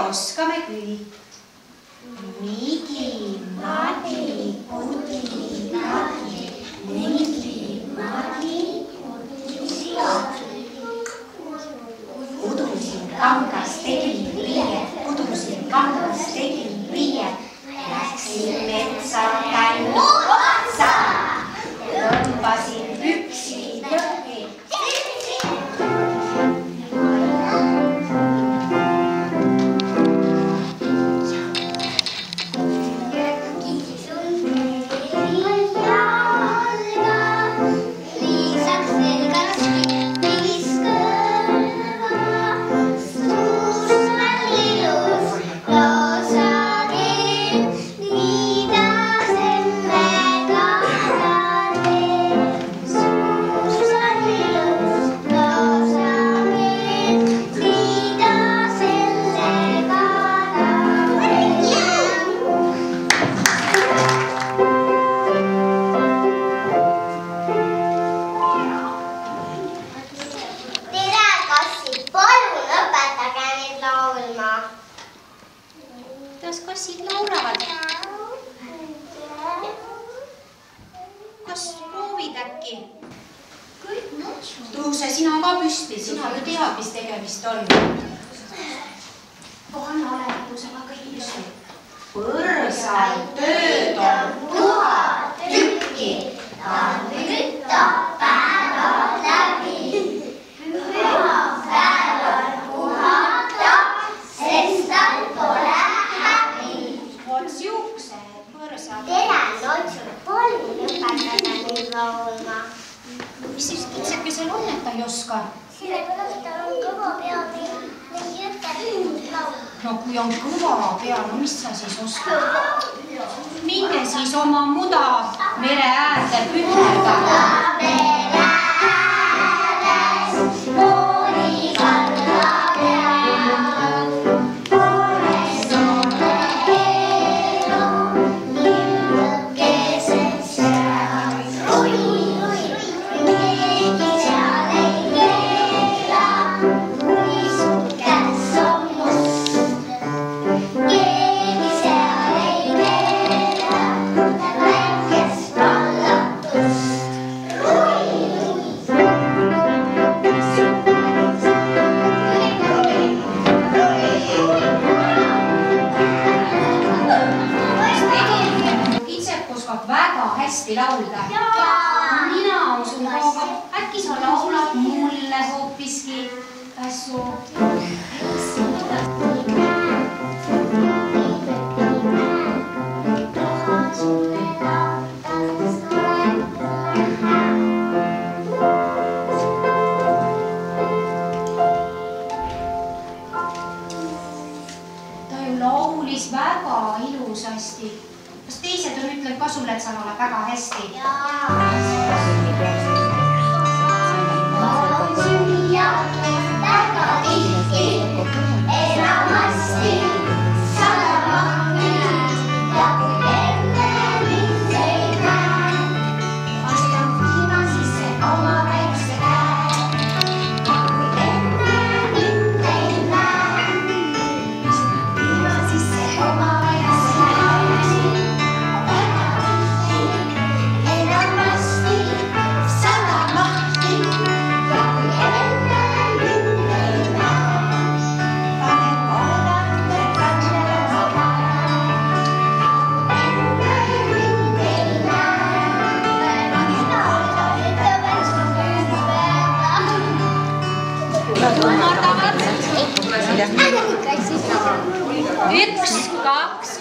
oskame kõik. Migi, magi, pudi, magi, migi, magi, pudusin kangas tegin riie, pudusin kangas tegin riie, läksin metsa käinu otsa, tõmbasin püksi lõhki. Kas kassid laulavad? Kas proovid äkki? Tõuse sina ka püsti, sina ju tead, mis tegemist on. Anna ole tõusema kõik püsti. Põrsal tööd on 1000 tükki, ta kütab päevad läbi. Pühapäeval puhatab, sest tal pole tere, otsul polnud õpetada nüüd laulma. Mis siis kitsekesel on, et ta ei oska? Sellepärast tal on kõva pea, nii ütleb laulma. No kui on kõva pea, no mis sa siis oskad? Minge siis oma muda mere äärde püherdada. Laulda. Mina usun kauga, äkki sa laulad mulle hoopiski käsu. Ta ju laulis väga ilusasti. Kas teised on ütlenud ka sulle, et sa laulad väga hästi? Laulun süüa väga tihti, enamasti sadamahti ja kui enne mind ei näe, astan piima sisse oma väikse käe. Ja kui enne mind ei näe, astan piima sisse oma väikse käe. Üks, kaks,